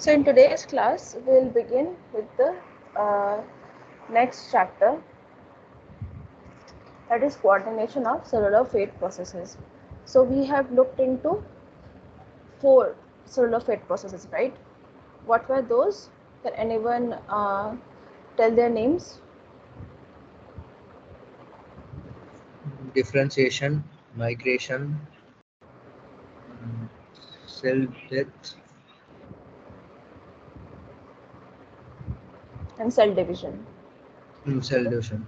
So in today's class, we'll begin with the next chapter, that is coordination of cellular fate processes. So we have looked into 4 cellular fate processes, right? What were those? Can anyone tell their names? Differentiation, migration, cell death, And cell division. cell division.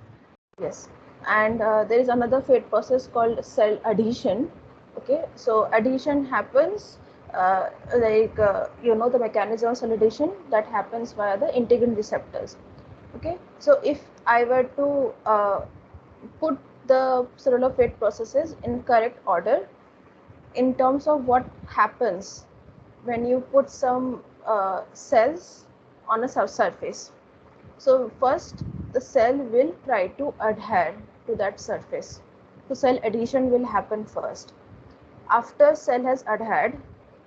Yes, and there is another fate process called cell adhesion. Okay, so adhesion happens the mechanism of cell adhesion that happens via the integrin receptors. Okay, so if I were to put the cellular fate processes in correct order in terms of what happens when you put some cells on a subsurface. So first the cell will try to adhere to that surface. So cell adhesion will happen first. After cell has adhered,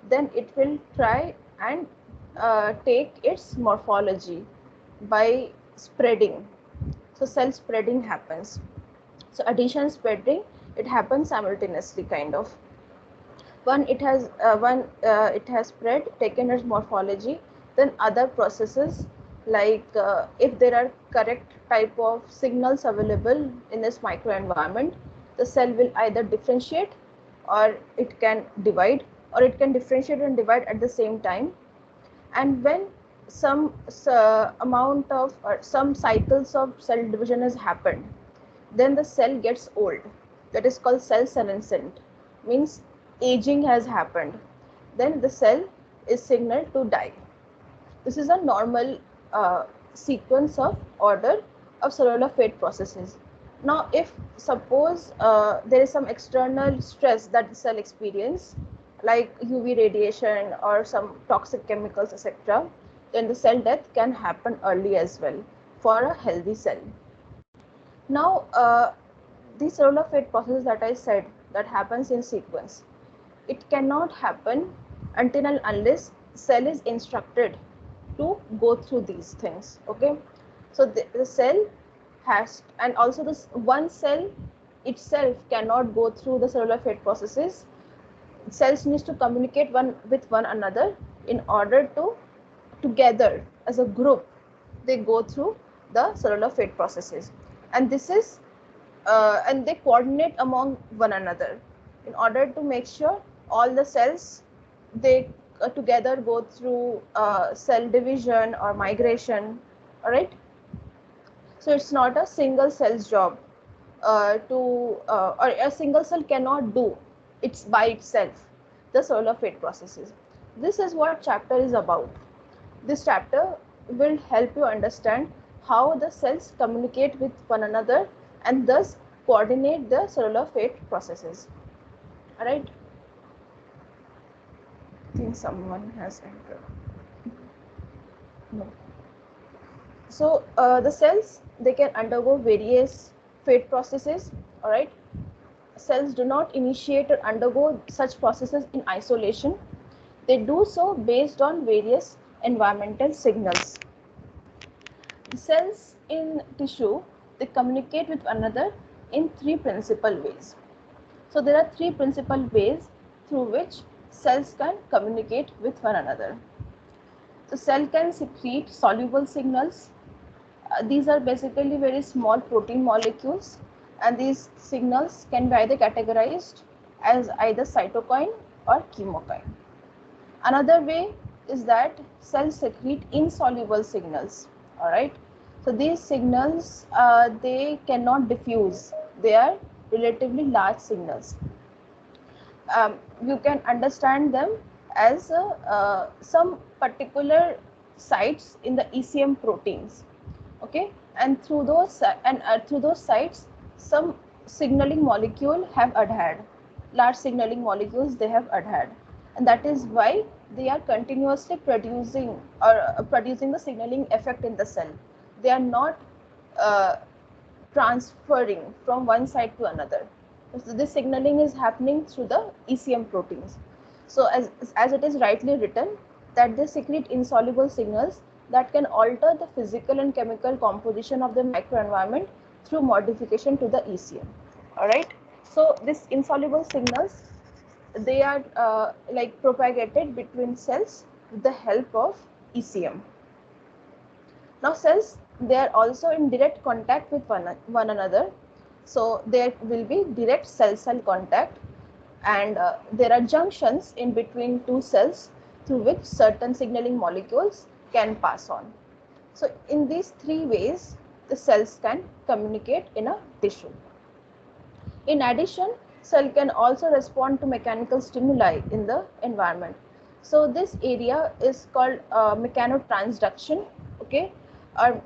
then it will try and take its morphology by spreading. So cell spreading happens. So adhesion spreading, it happens simultaneously kind of. It has spread, taken its morphology, then other processes like if there are correct type of signals available in this microenvironment, the cell will either differentiate or it can divide, or it can differentiate and divide at the same time. And when some amount of or some cycles of cell division has happened, then the cell gets old. That is called cell senescent, means aging has happened. Then the cell is signaled to die. This is a normal sequence of order of cellular fate processes. Now if suppose there is some external stress that the cell experience, like UV radiation or some toxic chemicals, etc., then the cell death can happen early as well for a healthy cell. Now the cellular fate processes that I said, that happens in sequence, it cannot happen until and unless cell is instructed to go through these things. Okay, so the cell has, and also this one cell itself cannot go through the cellular fate processes. Cells needs to communicate one with one another in order to together as a group they go through the cellular fate processes, and this is and they coordinate among one another in order to make sure all the cells they together go through cell division or migration. All right, so it's not a single cell's job or a single cell cannot do it's by itself the cellular fate processes. This is what chapter is about. This chapter will help you understand how the cells communicate with one another and thus coordinate the cellular fate processes. All right, I think someone has entered. No. So the cells, they can undergo various fate processes. All right, cells do not initiate or undergo such processes in isolation. They do so based on various environmental signals. The cells in tissue, they communicate with one another in 3 principal ways. So there are 3 principal ways through which cells can communicate with one another. The cell can secrete soluble signals. These are basically very small protein molecules, and these signals can be either categorized as either cytokine or chemokine. Another way is that cells secrete insoluble signals. All right, so these signals they cannot diffuse. They are relatively large signals. You can understand them as some particular sites in the ECM proteins. Okay, and through those sites some signaling molecule have adhered, large signaling molecules they have adhered, and that is why they are continuously producing the signaling effect in the cell. They are not transferring from one side to another. So this signaling is happening through the ECM proteins. So as it is rightly written, that they secrete insoluble signals that can alter the physical and chemical composition of the microenvironment through modification to the ECM. All right. So these insoluble signals, they are like propagated between cells with the help of ECM. Now cells, they are also in direct contact with one another. So there will be direct cell-cell contact, and there are junctions in between two cells through which certain signaling molecules can pass on. So in these three ways, the cells can communicate in a tissue. In addition, cell can also respond to mechanical stimuli in the environment. So this area is called mechanotransduction, okay, or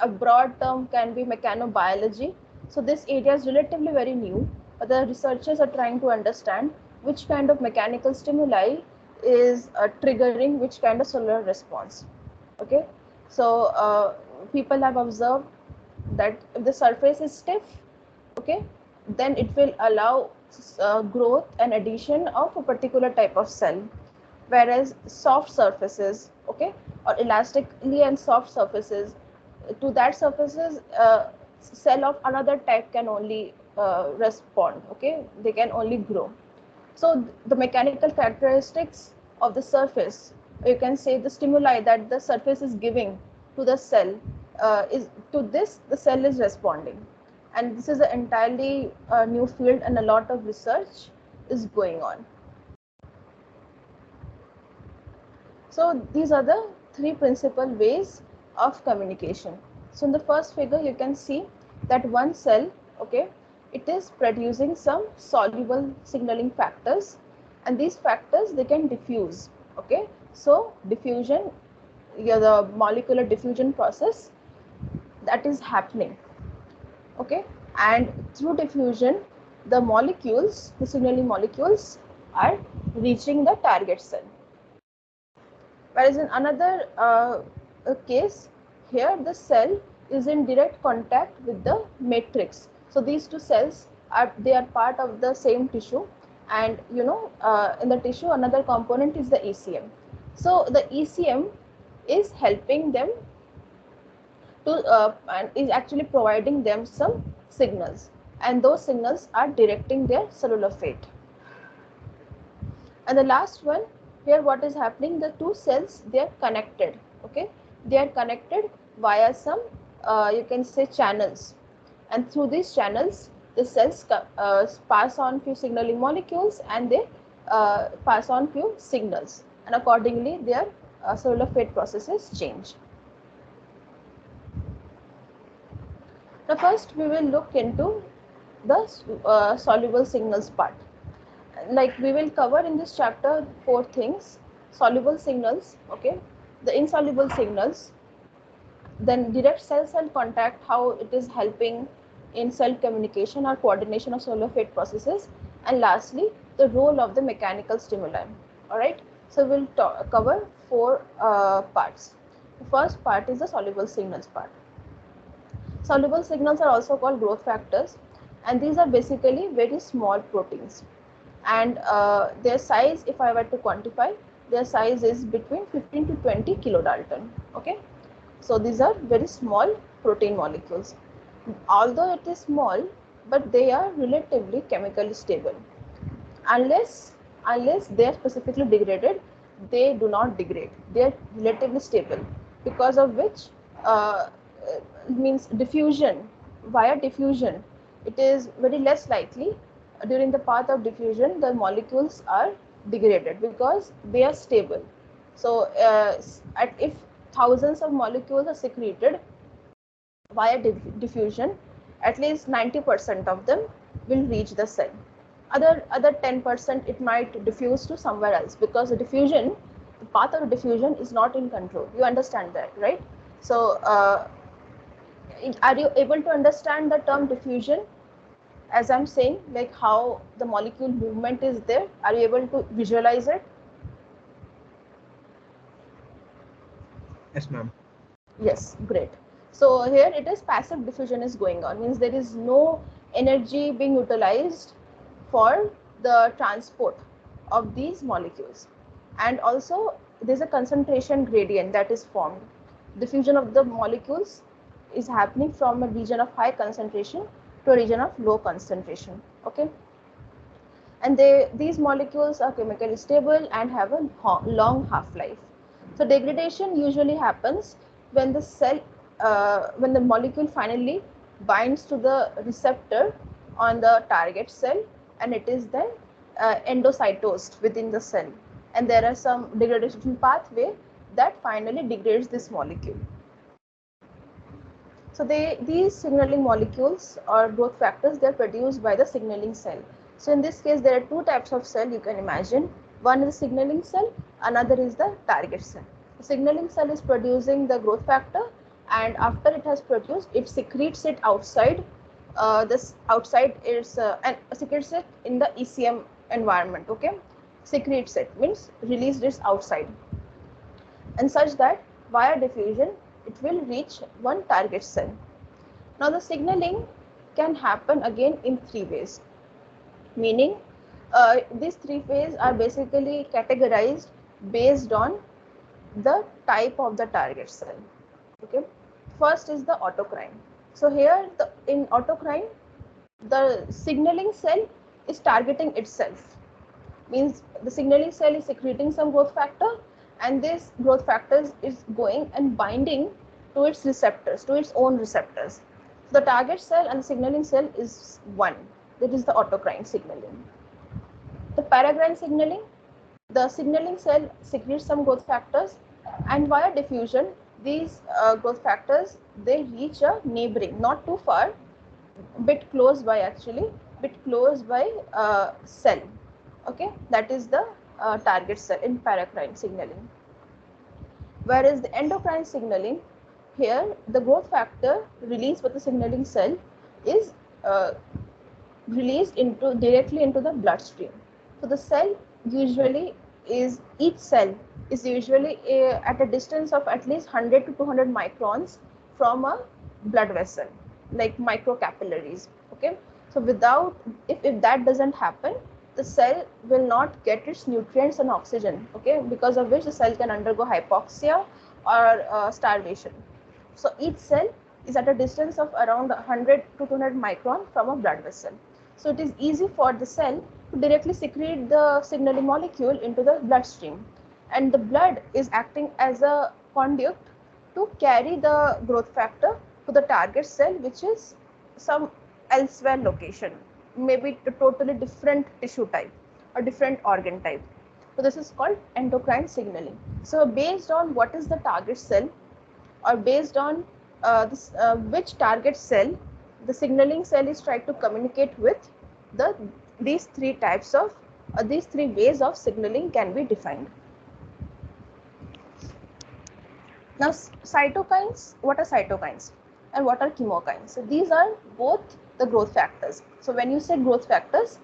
a broad term can be mechanobiology. So this area is relatively very new, but the researchers are trying to understand which kind of mechanical stimuli is triggering which kind of cellular response. Okay, so people have observed that if the surface is stiff, okay, then it will allow growth and addition of a particular type of cell, whereas soft surfaces, okay, or elastically and soft surfaces, to that surfaces cell of another type can only respond, okay, they can only grow. So the mechanical characteristics of the surface, you can say the stimuli that the surface is giving to the cell, is to this the cell is responding, and this is an entirely new field and a lot of research is going on. So these are the three principal ways of communication. So in the first figure you can see that one cell, okay, it is producing some soluble signaling factors, and these factors they can diffuse, okay. So diffusion, the molecular diffusion process that is happening, okay, and through diffusion the molecules, the signaling molecules are reaching the target cell. Whereas in another case, here the cell is in direct contact with the matrix. So these two cells are part of the same tissue, and in the tissue another component is the ECM. So the ECM is helping them to and is actually providing them some signals, and those signals are directing their cellular fate. And the last one, here what is happening, the two cells, they are connected, okay, they are connected via some you can say channels, and through these channels the cells pass on few signaling molecules, and they pass on few signals, and accordingly their cellular fate processes change. Now first we will look into the soluble signals part. Like we will cover in this chapter 4 things: soluble signals, okay, the insoluble signals, then direct cell-cell contact, how it is helping in cell communication or coordination of cellular fate processes, and lastly the role of the mechanical stimuli. All right, so we'll cover 4 parts. The first part is the soluble signals part. Soluble signals are also called growth factors, and these are basically very small proteins, and their size, if I were to quantify, their size is between 15 to 20 kilodalton, okay. So these are very small protein molecules. Although it is small, but they are relatively chemically stable. Unless they are specifically degraded, they do not degrade. They are relatively stable, because of which means diffusion, via diffusion, it is very less likely during the path of diffusion the molecules are degraded, because they are stable. So if thousands of molecules are secreted via diffusion, at least 90% of them will reach the cell. Other 10% it might diffuse to somewhere else, because the diffusion, the path of diffusion is not in control. You understand that, right? So are you able to understand the term diffusion? As I'm saying, like how the molecule movement is there, are you able to visualize it? Yes, ma'am. Yes, great. So here it is passive diffusion is going on, means there is no energy being utilized for the transport of these molecules. and also there's a concentration gradient that is formed. Diffusion of the molecules is happening from a region of high concentration to a region of low concentration. Okay, and these molecules are chemically stable and have a long half-life. So degradation usually happens when the cell, when the molecule finally binds to the receptor on the target cell, and it is then endocytosed within the cell. And there are some degradation pathway that finally degrades this molecule. So these signaling molecules or growth factors, they're produced by the signaling cell. So in this case, there are two types of cell you can imagine. One is the signaling cell, another is the target cell. The signaling cell is producing the growth factor, and after it has produced, it secretes it outside. This outside is and secretes it in the ECM environment. Okay, secretes it means released it outside, and such that via diffusion it will reach one target cell. Now the signaling can happen again in three ways, meaning these three ways are basically categorized based on the type of the target cell. Okay, first is the autocrine. So here in autocrine, the signaling cell is targeting itself, means the signaling cell is secreting some growth factor, and this growth factor is going and binding to its receptors, to its own receptors. So the target cell and the signaling cell is one, that is the autocrine signaling. The paracrine signaling, the signaling cell secretes some growth factors, and via diffusion these growth factors, they reach a neighboring, not too far, bit close by actually, bit close by cell. Okay, that is the target cell in paracrine signaling. Whereas the endocrine signaling, here the growth factor released by the signaling cell is released directly into the bloodstream. So the cell usually is, each cell is usually at a distance of at least 100 to 200 microns from a blood vessel, like microcapillaries. Okay, so without, if that doesn't happen, the cell will not get its nutrients and oxygen. Okay, because of which the cell can undergo hypoxia or starvation. So each cell is at a distance of around 100 to 200 micron from a blood vessel. So it is easy for the cell to directly secrete the signaling molecule into the bloodstream, and the blood is acting as a conduit to carry the growth factor to the target cell, which is some elsewhere location, maybe a totally different tissue type or different organ type. So this is called endocrine signaling. So based on what is the target cell, or based on which target cell the signaling cell is trying to communicate with, these three types of these three ways of signaling can be defined. Now cytokines, what are cytokines and what are chemokines? So these are both the growth factors. So when you say growth factors,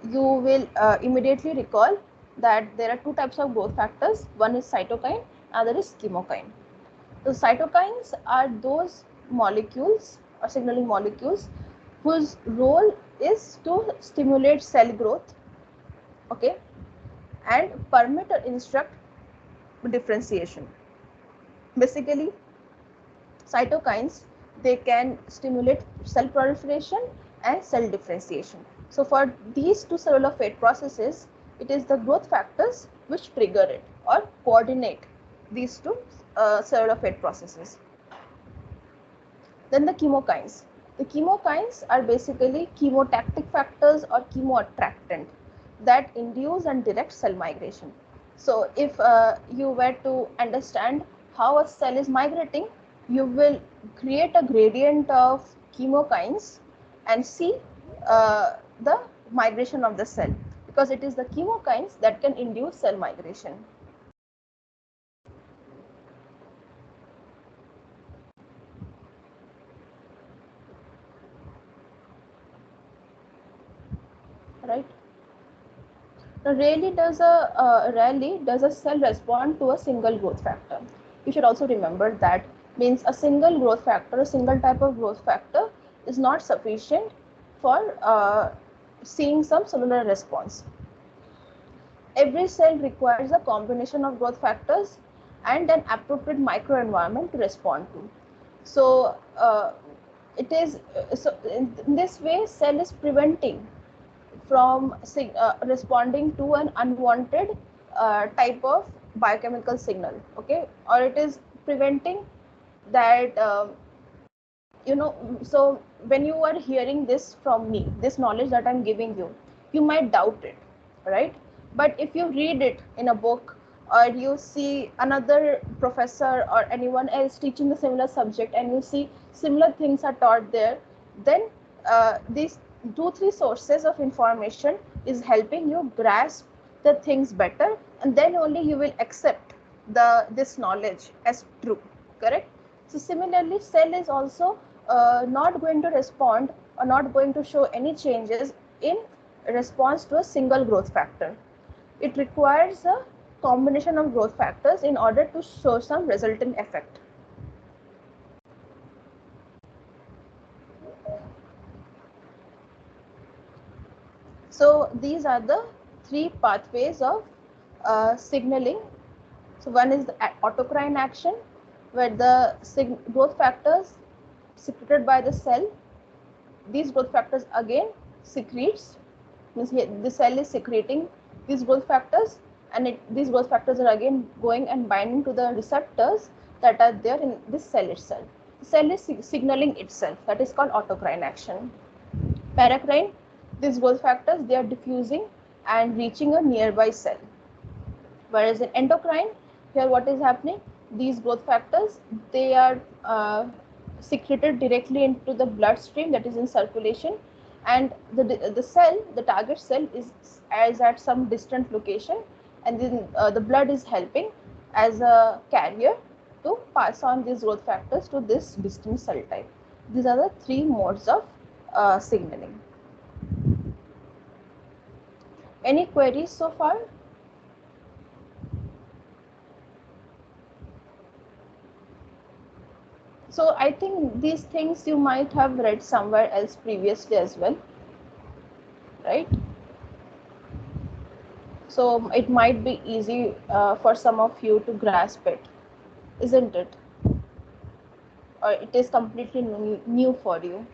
you will immediately recall that there are two types of growth factors. One is cytokine, other is chemokine. So cytokines are those molecules or signaling molecules whose role is to stimulate cell growth, okay, and permit or instruct differentiation. Basically, cytokines, they can stimulate cell proliferation and cell differentiation. So for these two cellular fate processes, it is the growth factors which trigger it or coordinate these two cellular fate processes. Then the chemokines. The chemokines are basically chemotactic factors or chemoattractant that induce and direct cell migration. So if you were to understand how a cell is migrating, you will create a gradient of chemokines and see the migration of the cell, because it is the chemokines that can induce cell migration. Right? Now, rarely does a cell respond to a single growth factor. You should also remember that, means a single growth factor, a single type of growth factor is not sufficient for seeing some cellular response. every cell requires a combination of growth factors and an appropriate microenvironment to respond to. So it is so in this way cell is preventing from responding to an unwanted type of biochemical signal, okay, or it is preventing that so when you are hearing this from me, this knowledge that I'm giving you, you might doubt it, right? But if you read it in a book, or you see another professor or anyone else teaching a similar subject, and you see similar things are taught there, then these 2-3 sources of information is helping you grasp the things better, and then only you will accept this knowledge as true, correct? So similarly, cell is also not going to respond or not going to show any changes in response to a single growth factor. It requires a combination of growth factors in order to show some resultant effect. So these are the 3 pathways of signaling. So one is the autocrine action, where the growth factors secreted by the cell, these growth factors again secretes, means the cell is secreting these growth factors, and these growth factors are again going and binding to the receptors that are there in this cell itself. The cell is signaling itself, that is called autocrine action. Paracrine, these growth factors, they are diffusing and reaching a nearby cell. Whereas in endocrine, here what is happening, these growth factors, they are secreted directly into the bloodstream, that is in circulation, and the cell, the target cell is at some distant location, and then the blood is helping as a carrier to pass on these growth factors to this distant cell type. These are the 3 modes of signaling. Any queries so far? So I think these things you might have read somewhere else previously as well, right? So it might be easy for some of you to grasp it, isn't it? Or it is completely new for you?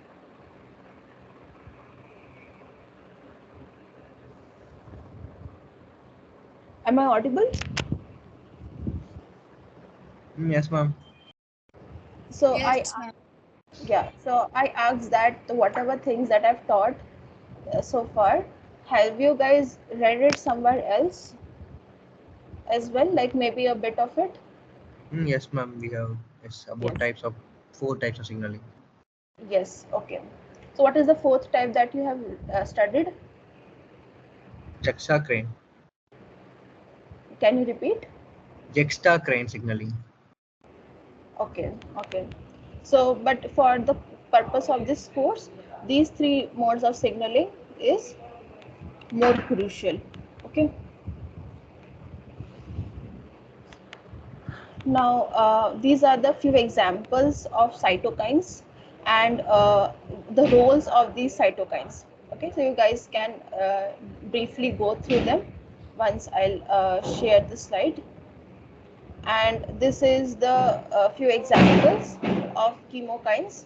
Am I audible? Yes, ma'am. So Yes, ma'am. so I asked that whatever things that I've taught so far, have you guys read it somewhere else as well, like maybe a bit of it? Yes, ma'am. We have about Yes. 4 types of signaling. Yes, okay. So what is the 4th type that you have studied? Juxtacrine. Can you repeat? Juxtacrine signaling. Okay, okay. So, but for the purpose of this course, these 3 modes of signaling is more crucial. Okay. Now, these are the few examples of cytokines and the roles of these cytokines. Okay, so you guys can briefly go through them once I'll share the slide. And this is the few examples of chemokines,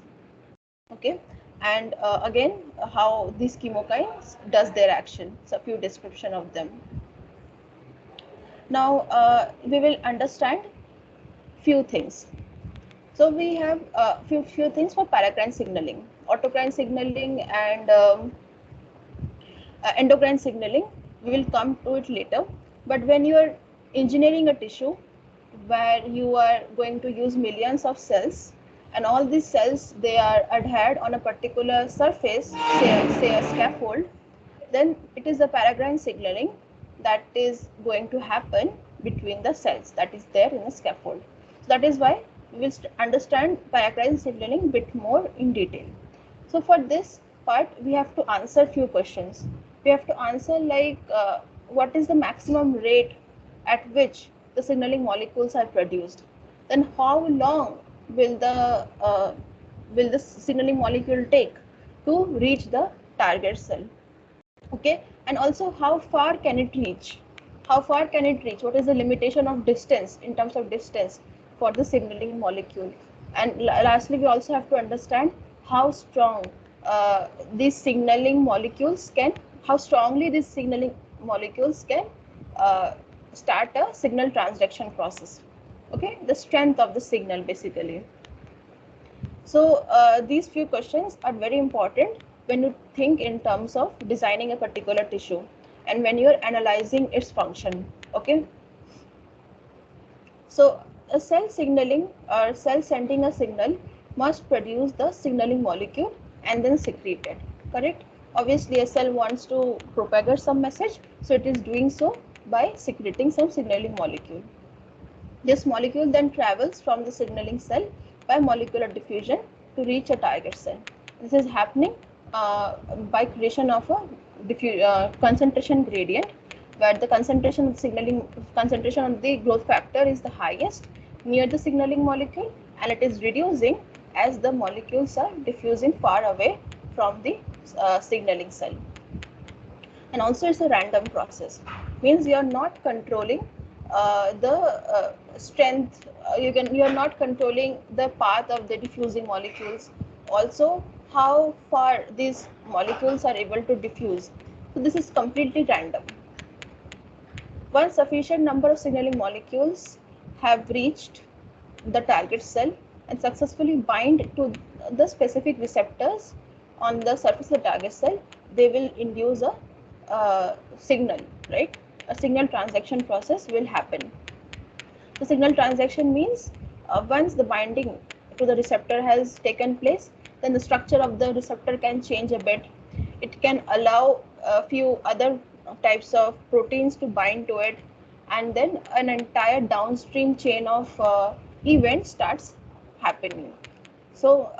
okay, and again how these chemokines does their action, so a few description of them. Now we will understand few things. So we have few things for paracrine signaling, autocrine signaling, and endocrine signaling. We will come to it later. But when you are engineering a tissue where you are going to use millions of cells, and all these cells, they are adhered on a particular surface, say a scaffold, then it is the paracrine signaling that is going to happen between the cells that is there in the scaffold. So that is why we will understand paracrine signaling bit more in detail. So for this part, we have to answer few questions. We have to answer like what is the maximum rate at which the signaling molecules are produced? Then how long will the signaling molecule take to reach the target cell? Okay, and also how far can it reach? How far can it reach? What is the limitation of distance in terms of distance for the signaling molecule? And lastly, we also have to understand how strong these signaling molecules can, how strongly these signaling molecules can start a signal transduction process. Okay, the strength of the signal basically. So these few questions are very important when you think in terms of designing a particular tissue and when you're analyzing its function. Okay. So a cell signaling or cell sending a signal must produce the signaling molecule and then secrete it. Correct? Obviously, a cell wants to propagate some message, so it is doing so by secreting some signaling molecule. This molecule then travels from the signaling cell by molecular diffusion to reach a target cell. This is happening by creation of a concentration gradient, where the concentration of the growth factor is the highest near the signaling molecule, and it is reducing as the molecules are diffusing far away from the signaling cell. And also it's a random process, means you are not controlling the strength, you are not controlling the path of the diffusing molecules, also how far these molecules are able to diffuse. So this is completely random. Once sufficient number of signaling molecules have reached the target cell and successfully bind to the specific receptors on the surface of the target cell, they will induce a signal, right? A signal transduction process will happen. The signal transduction means once the binding to the receptor has taken place, then the structure of the receptor can change a bit. It can allow a few other types of proteins to bind to it, and then an entire downstream chain of events starts happening. So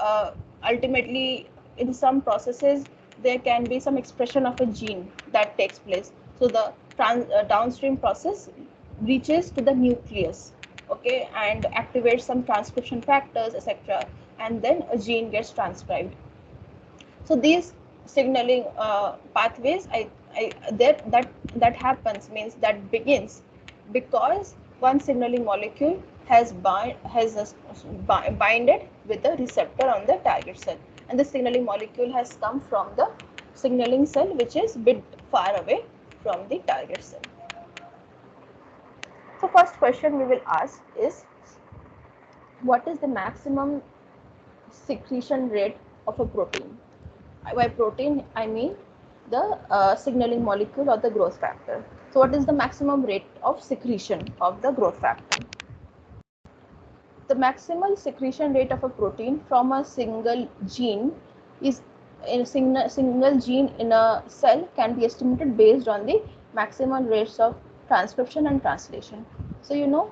ultimately, in some processes, there can be some expression of a gene that takes place. So the downstream process reaches to the nucleus, okay, and activates some transcription factors, etc., and then a gene gets transcribed. So these signaling pathways, that happens, means that begins because one signaling molecule has binded with the receptor on the target cell, and the signaling molecule has come from the signaling cell, which is a bit far away from the target cell. So first question we will ask is, what is the maximum secretion rate of a protein? By protein, I mean the signaling molecule or the growth factor. So what is the maximum rate of secretion of the growth factor? The maximal secretion rate of a protein from a single gene is in a single gene in a cell can be estimated based on the maximum rates of transcription and translation. So you know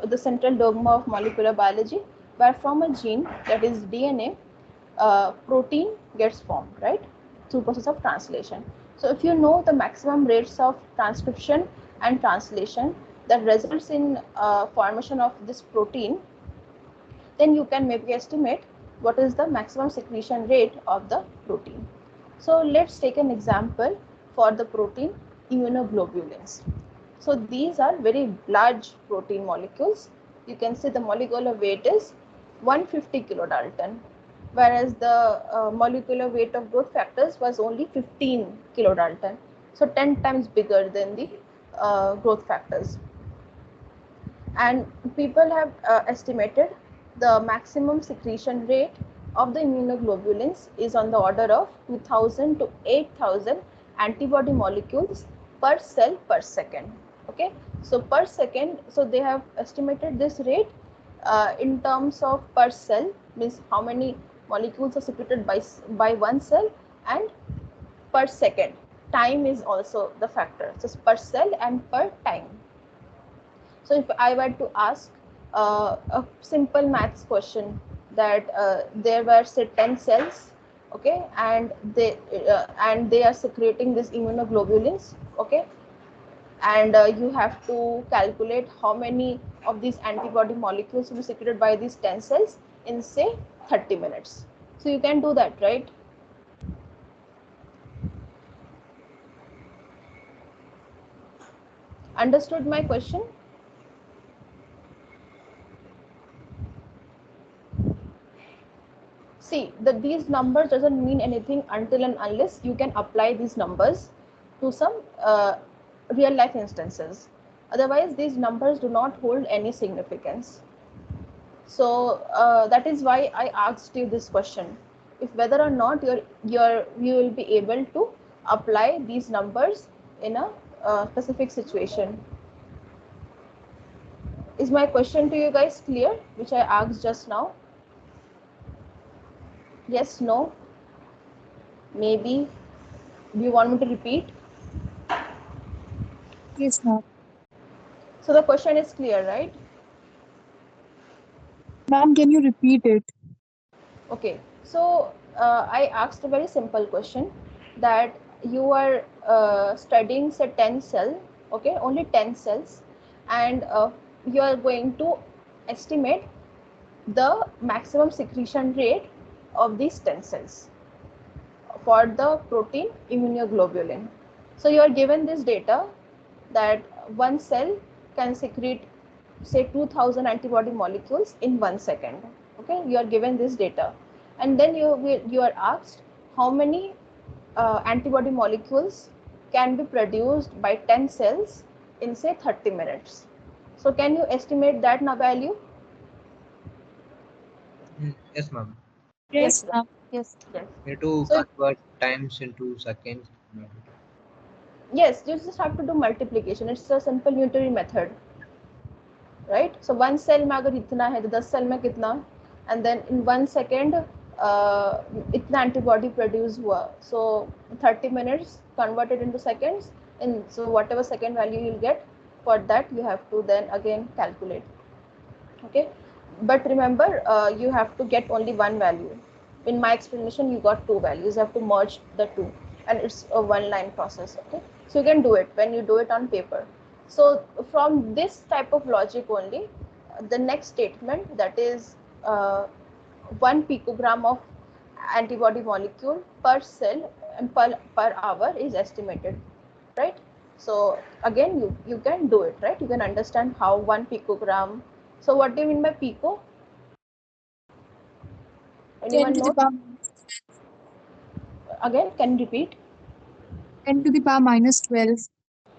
the central dogma of molecular biology, where from a gene, that is DNA, protein gets formed, right, through process of translation. So if you know the maximum rates of transcription and translation that results in formation of this protein, then you can maybe estimate what is the maximum secretion rate of the protein. So let's take an example for the protein immunoglobulins. So these are very large protein molecules. You can see the molecular weight is 150 kilodalton, whereas the molecular weight of growth factors was only 15 kilodalton. So 10 times bigger than the growth factors. And people have estimated the maximum secretion rate of the immunoglobulins is on the order of 2000 to 8000 antibody molecules per cell per second. Okay, so per second, so they have estimated this rate in terms of per cell, means how many molecules are secreted by one cell, and per second. Time is also the factor, so per cell and per time. So if I were to ask a simple maths question, that there were say 10 cells, okay, and they are secreting these immunoglobulins, okay, and you have to calculate how many of these antibody molecules will be secreted by these 10 cells in say 30 minutes. So you can do that, right? Understood my question? See, these numbers doesn't mean anything until and unless you can apply these numbers to some real life instances. Otherwise, these numbers do not hold any significance. So that is why I asked you this question: if whether or not you will be able to apply these numbers in a specific situation. Is my question to you guys clear, which I asked just now? Yes, no, maybe? Do you want me to repeat? Yes, ma'am. So the question is clear, right? Ma'am, can you repeat it? Okay, so I asked a very simple question, that you are studying say 10 cell, okay, only 10 cells, and you are going to estimate the maximum secretion rate of these 10 cells for the protein immunoglobulin. So you are given this data that one cell can secrete say 2000 antibody molecules in 1 second. Okay, you are given this data, and then you are asked how many antibody molecules can be produced by 10 cells in say 30 minutes. So can you estimate that value? Yes, ma'am. Yes. Yes, ma'am. Yes. Yes. We need to So convert times into seconds. yes, you just have to do multiplication. It's a simple unitary method, right? So one cell में अगर इतना है तो 10 cell में कितना, and then in 1 second इतना antibody produce हुआ. So 30 minutes converted into seconds, and so whatever second value you'll get, for that you have to then again calculate. Okay, but remember you have to get only one value. In my explanation you got two values, you have to merge the two, and it's a one line process. Okay, so you can do it when you do it on paper. So from this type of logic only, the next statement, that is 1 picogram of antibody molecule per cell and per hour is estimated, right? So again you can do it, right? You can understand how 1 picogram. So what do you mean by pico? 10 Anyone to the know? power Again, can you repeat? 10 to the power minus 12.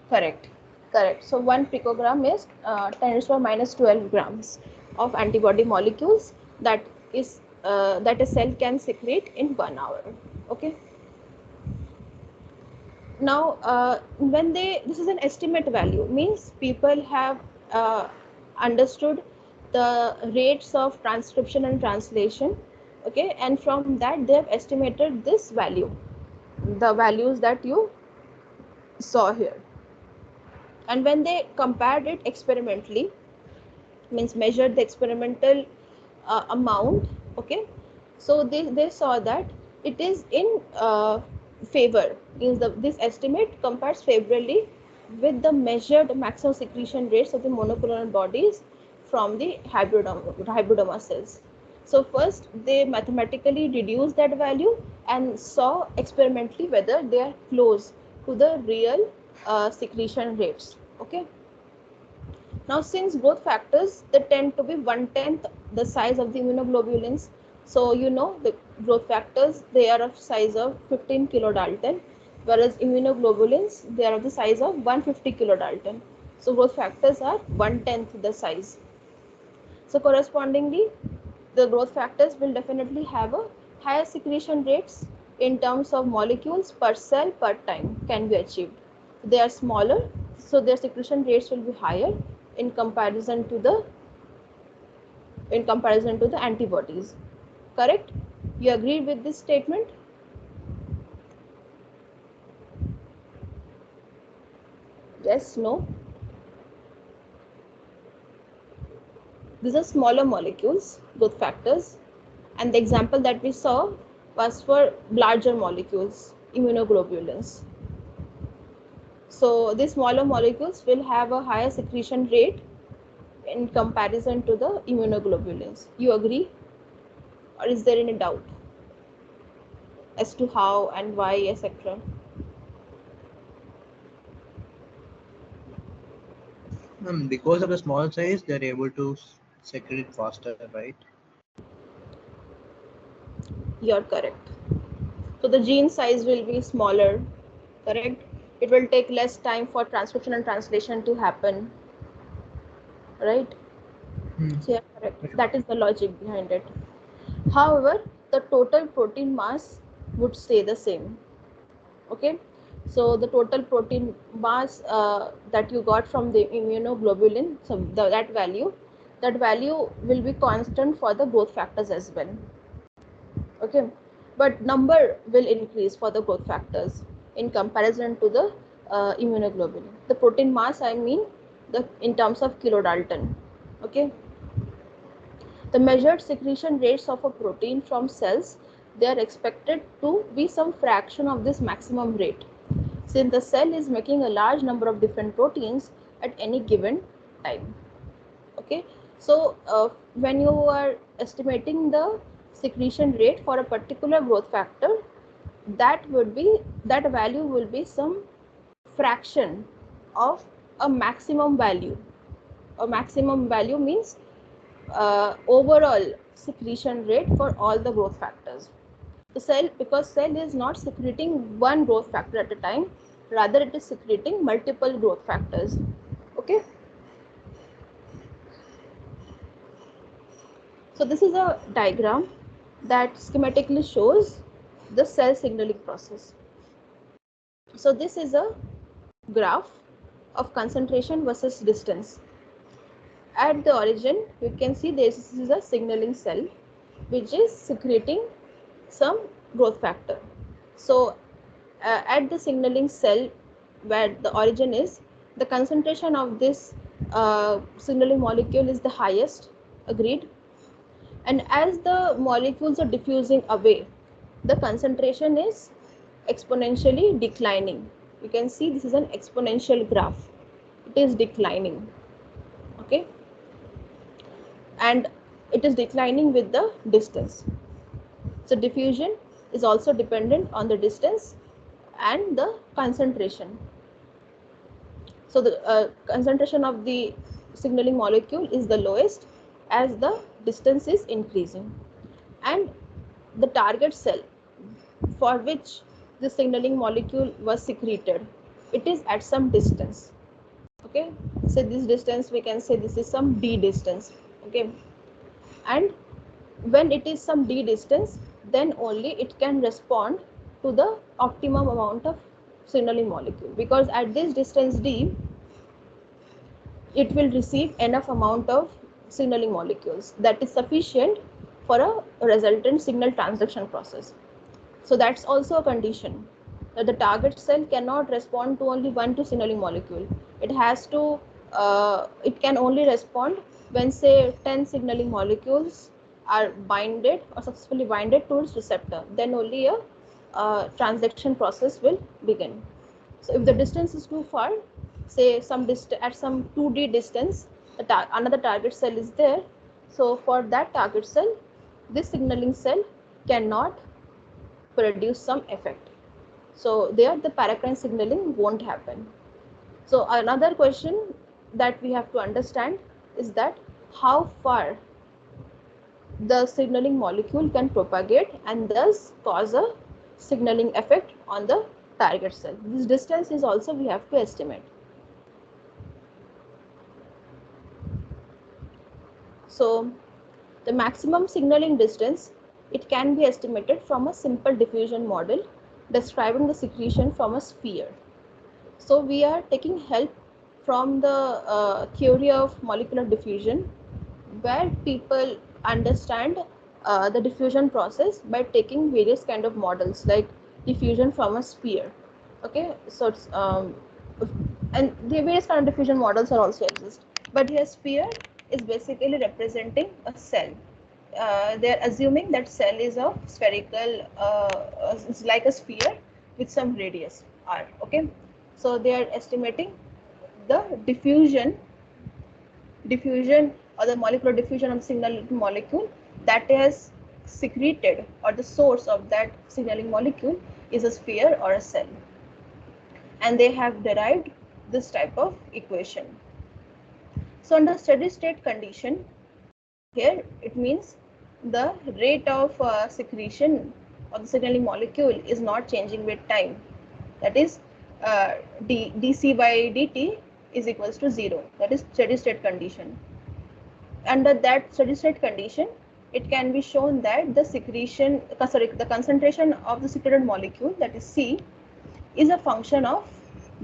Correct. Correct. So 1 picogram is 10 to the minus 12 grams of antibody molecules that is that a cell can secrete in 1 hour. Okay. Now when this is an estimate value, means people have understood the rates of transcription and translation. Okay, and from that they have estimated this value, the values that you saw here. And when they compared it experimentally, means measured the experimental amount, okay, so they saw that it is in favor, means this estimate compares favorably with the measured maximum secretion rates of the monoclonal bodies from the hybridoma cells. So first they mathematically reduced that value and saw experimentally whether they are close to the real secretion rates. Okay, now, since growth factors, they tend to be 1/10 the size of the immunoglobulins. So, you know, the growth factors, they are of size of 15 kilodalton, whereas immunoglobulins, they are of the size of 150 kilodalton. So, growth factors are 1/10 the size. So, correspondingly, the growth factors will definitely have a higher secretion rates in terms of molecules per cell per time can be achieved. They are smaller, so their secretion rates will be higher in comparison to the antibodies. Correct? You agree with this statement? Yes, no? These are smaller molecules, growth factors, and the example that we saw was for larger molecules, immunoglobulins. So these smaller molecules will have a higher secretion rate in comparison to the immunoglobulins. You agree? Or is there any doubt as to how and why, etc.? Because of the small size, they're able to secrete faster, right? You're correct. So the gene size will be smaller, correct? It will take less time for transcription and translation to happen, right? So you're correct. That is the logic behind it. However, the total protein mass would stay the same. Okay, so the total protein mass that you got from the immunoglobulin, so that value will be constant for the growth factors as well. Okay, but number will increase for the growth factors in comparison to the immunoglobulin. The protein mass, I mean, the in terms of kilodalton. Okay, the measured secretion rates of a protein from cells, they are expected to be some fraction of this maximum rate, since the cell is making a large number of different proteins at any given time. Okay, so when you are estimating the secretion rate for a particular growth factor, that value will be some fraction of a maximum value. A maximum value means overall secretion rate for all the growth factors. The cell, because cell is not secreting one growth factor at a time, rather it is secreting multiple growth factors. Okay, so this is a diagram that schematically shows the cell signaling process. So this is a graph of concentration versus distance. At the origin, you can see this is a signaling cell which is secreting some growth factor. So at the signaling cell where the origin is, the concentration of this signaling molecule is the highest, agreed, and as the molecules are diffusing away, the concentration is exponentially declining. You can see this is an exponential graph, it is declining. Okay, and it is declining with the distance. So diffusion is also dependent on the distance and the concentration. So the concentration of the signaling molecule is the lowest as the distance is increasing, and the target cell for which the signaling molecule was secreted, it is at some distance. Okay, so this distance, we can say this is some d distance. Okay, and when it is some d distance, then only it can respond to the optimum amount of signaling molecule, because at this distance d, it will receive enough amount of signaling molecules that is sufficient for a resultant signal transduction process. So that's also a condition that the target cell cannot respond to only one to signaling molecule. It has to, it can only respond when say 10 signaling molecules are binded or successfully binded to its receptor. Then only a transduction process will begin. So if the distance is too far, say some at some 2d distance, another target cell is there. So for that target cell, this signaling cell cannot produce some effect. So there the paracrine signaling won't happen. So another question that we have to understand is that how far the signaling molecule can propagate and thus cause a signaling effect on the target cell. This distance is also we have to estimate. So the maximum signaling distance, it can be estimated from a simple diffusion model describing the secretion from a sphere. So we are taking help from the theory of molecular diffusion, where people understand the diffusion process by taking various kind of models like diffusion from a sphere. Okay, so it's and the various kind of diffusion models are also exist, but here sphere is basically representing a cell. They are assuming that cell is a spherical, it's like a sphere with some radius r. Okay, so they are estimating the diffusion or the molecular diffusion of signaling molecule that is secreted, or the source of that signaling molecule is a sphere or a cell, and they have derived this type of equation. So under steady state condition, here it means the rate of secretion of the signaling molecule is not changing with time. That is dc by dt is equals to 0. That is steady state condition. Under that steady state condition, it can be shown that the the concentration of the secreted molecule, that is C, is a function of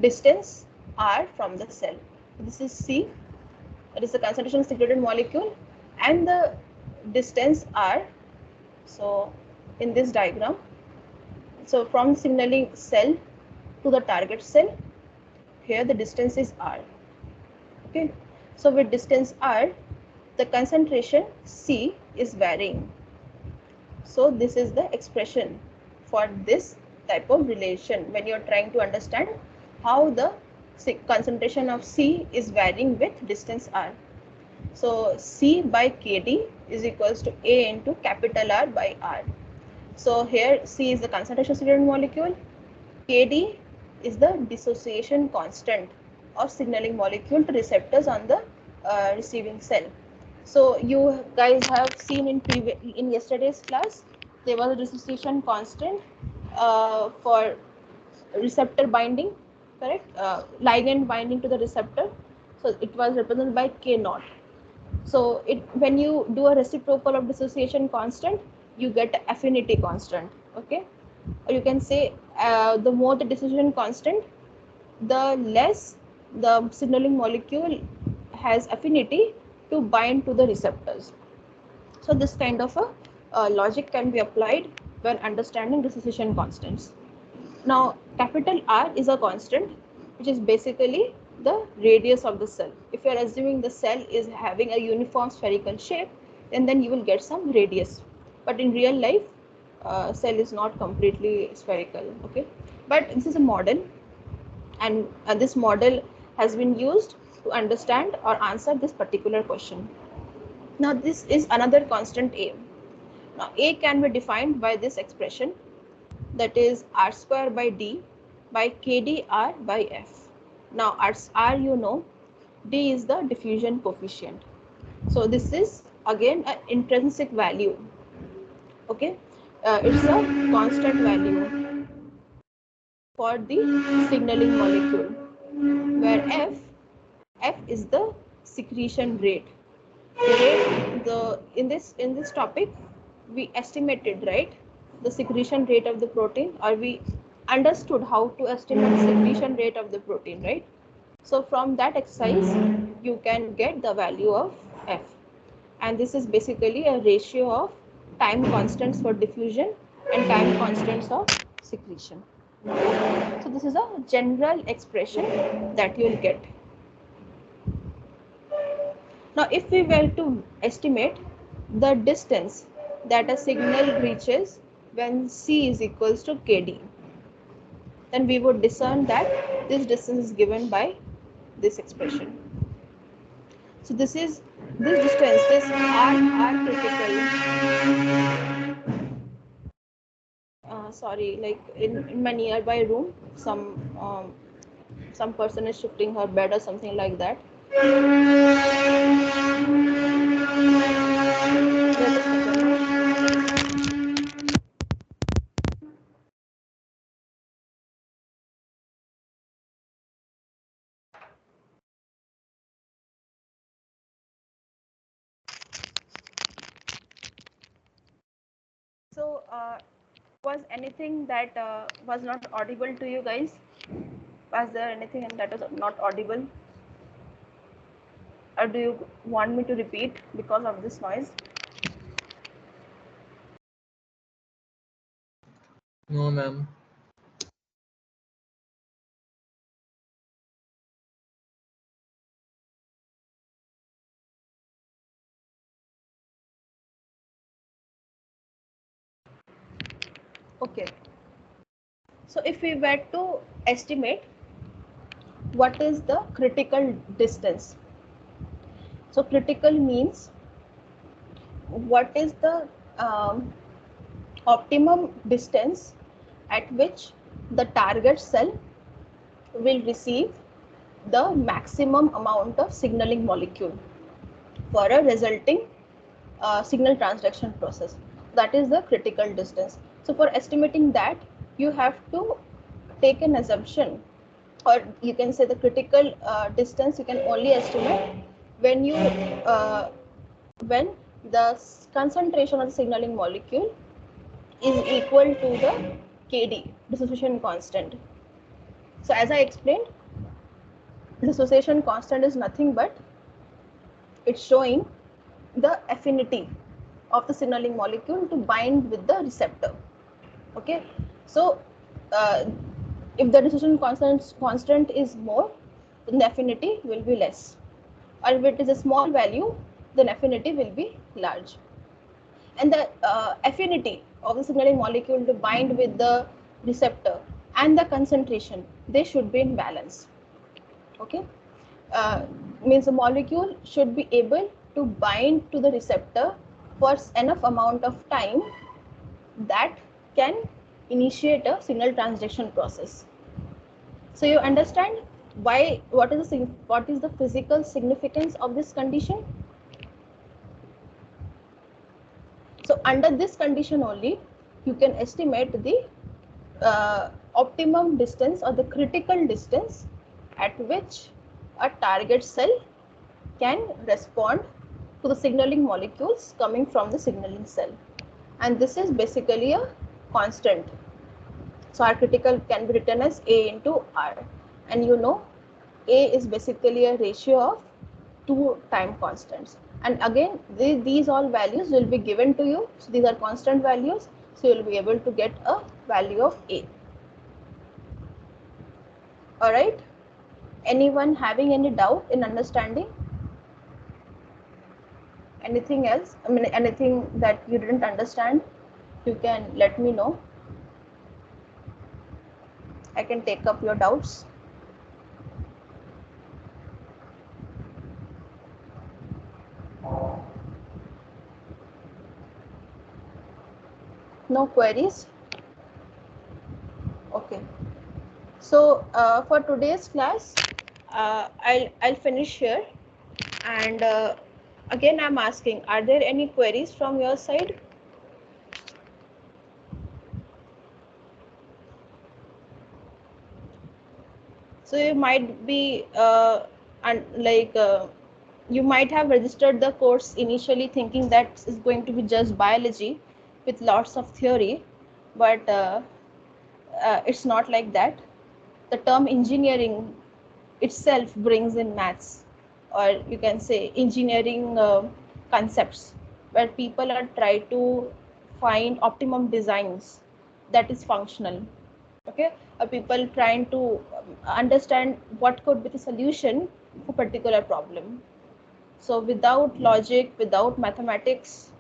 distance r from the cell. This is C, that is the concentration of secreted molecule, and the distance r. So in this diagram, so from signaling cell to the target cell, here the distance is r. Okay, so with distance r, the concentration C is varying. So this is the expression for this type of relation when you are trying to understand how the concentration of C is varying with distance r. So C by Kd is equals to A into capital R by R. So here C is the concentration of secreted molecule, Kd is the dissociation constant of signaling molecule to receptors on the receiving cell. So you guys have seen in yesterday's class, there was a dissociation constant for receptor binding, correct? Ligand binding to the receptor. So it was represented by K naught. So when you do a reciprocal of dissociation constant, you get affinity constant. Okay, or you can say the more the dissociation constant, the less the signaling molecule has affinity to bind to the receptors. So this kind of a logic can be applied when understanding dissociation constants. Now capital R is a constant which is basically the radius of the cell. If you are assuming the cell is having a uniform spherical shape, then you will get some radius. But in real life, cell is not completely spherical. Okay, but this is a model, and this model has been used to understand or answer this particular question. Now this is another constant A. Now A can be defined by this expression, that is r square by d by kdr by f. Now r you know, d is the diffusion coefficient. So this is again an intrinsic value. Okay, it's a constant value for the signaling molecule, where f is the secretion rate. In this topic we estimated, right, the secretion rate of the protein, or we understood how to estimate the secretion rate of the protein, right? So from that exercise you can get the value of f, and this is basically a ratio of time constants for diffusion and time constants of secretion. So this is a general expression that you will get. Now if we were to estimate the distance that a signal reaches when C is equals to Kd, then we would discern that this distance is given by this expression. So this distance, this R critical. Sorry, like in my nearby room, some person is shifting her bed or something like that. So was anything that was not audible to you guys? Was there anything that was not audible? Or do you want me to repeat because of this noise? No, ma'am. Okay. So if we were to estimate what is the critical distance. So critical means what is the optimum distance at which the target cell will receive the maximum amount of signaling molecule for a resulting signal transduction process. That is the critical distance. So for estimating that, you have to take an assumption, or you can say the critical distance you can only estimate when you when the concentration of the signaling molecule is equal to the KD, dissociation constant. So as I explained, dissociation constant is nothing but it's showing the affinity of the signaling molecule to bind with the receptor. Okay, so if the dissociation constant is more, then the affinity will be less, or if it is a small value, then affinity will be large. And the affinity of the signaling molecule to bind with the receptor and the concentration, they should be in balance. Okay, means the molecule should be able to bind to the receptor for enough amount of time that can initiate a signal transduction process. So you understand what is the physical significance of this condition? So under this condition only, you can estimate the optimum distance or the critical distance at which a target cell can respond to the signaling molecules coming from the signaling cell. And this is basically a constant. So our critical can be written as A into R. And you know, A is basically a ratio of two time constants. And again, these all values will be given to you. So these are constant values. So you will be able to get a value of A. All right. Anyone having any doubt in understanding? Anything else? I mean, anything that you didn't understand, you can let me know. I can take up your doubts. No queries? Okay. So for today's class, I'll finish here. And again, I'm asking, are there any queries from your side? So you might be you might have registered the course initially thinking that is going to be just biology with lots of theory, but it's not like that. The term engineering itself brings in maths, or you can say engineering concepts, where people are trying to find optimum designs that is functional. Okay, people trying to understand what could be the solution for particular problem. So without logic, without mathematics,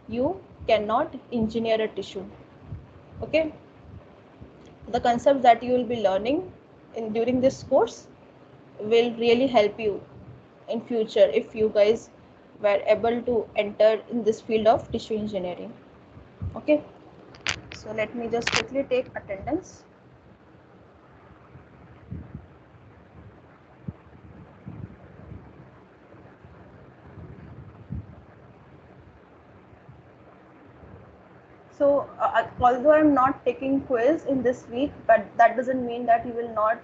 you cannot engineer a tissue. Okay, the concepts that you will be learning during this course will really help you in future if you guys were able to enter in this field of tissue engineering. Okay, so let me just quickly take attendance. So although I'm not taking quiz in this week, but that doesn't mean that you will not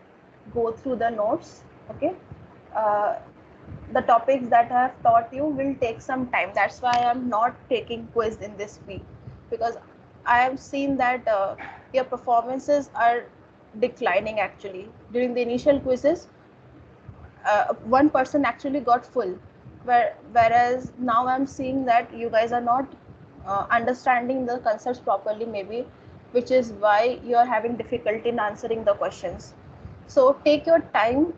go through the notes. Okay, the topics that I have taught you will take some time. That's why I'm not taking quiz in this week, because I have seen that your performances are declining actually. During the initial quizzes, one person actually got full, whereas now I'm seeing that you guys are not understanding the concepts properly, maybe, which is why you are having difficulty in answering the questions. So take your time,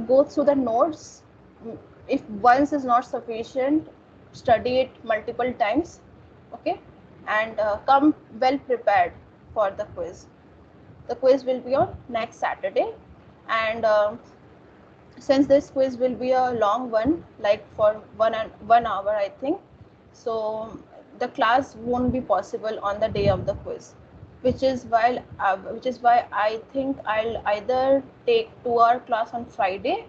go through the notes. If once is not sufficient, study it multiple times. Okay, and come well prepared for the quiz. The quiz will be on next Saturday, and since this quiz will be a long one, like for 1 hour, I think, so the class won't be possible on the day of the quiz. which is why I think I'll either take 2-hour class on Friday,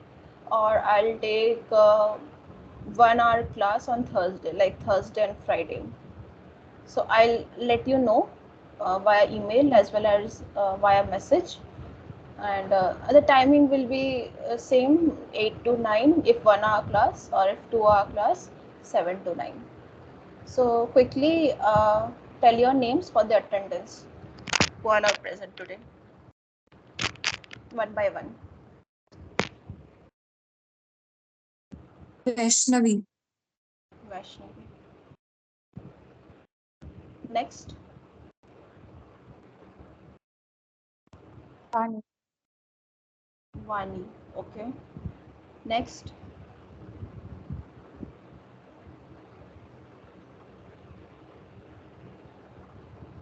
or I'll take 1-hour class on Thursday, like Thursday and Friday. So I'll let you know via email as well as via message, and the timing will be same 8 to 9 if 1-hour class, or if 2-hour class 7 to 9. So quickly tell your names for the attendance who are not present today, one by one. Vaishnavi. Vaishnavi. Next. Vani. Vani. Okay. Next.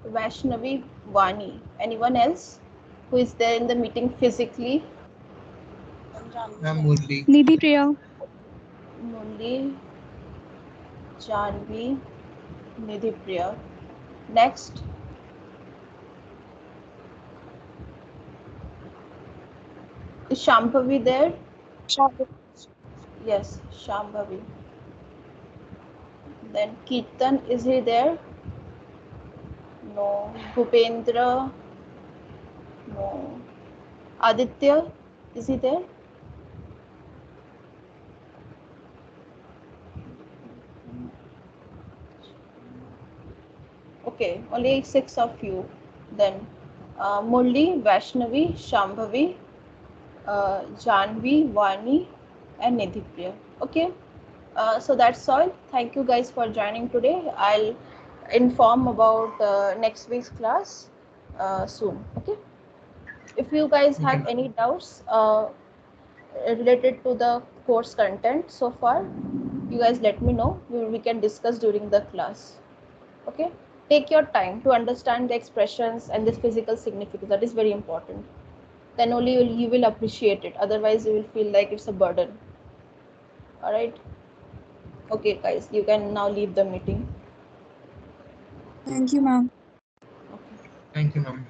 Vaishnavi, Vani. Anyone else who is there in the meeting physically? I'm Murli. Nidhi Priya. Murli, Janvi, Nidhi Priya. Next. Is Shambhavi there? Shambhavi. Yes, Shambhavi. Then Kirtan, is he there? No. Bhupendra? No. Aditya, is he there? Okay, only 6 of you. Then Murli, Vaishnavi, Shambhavi, Janvi, Vani, and Nidhipriya. Okay, so that's all. Thank you guys for joining today. I'll inform about next week's class soon. Okay. If you guys have Okay. any doubts related to the course content so far, you guys let me know. We can discuss during the class. Okay. Take your time to understand the expressions and the physical significance. That is very important. Then only you will appreciate it. Otherwise, you will feel like it's a burden. All right. Okay, guys, you can now leave the meeting. Thank you, ma'am. Okay. Thank you, ma'am.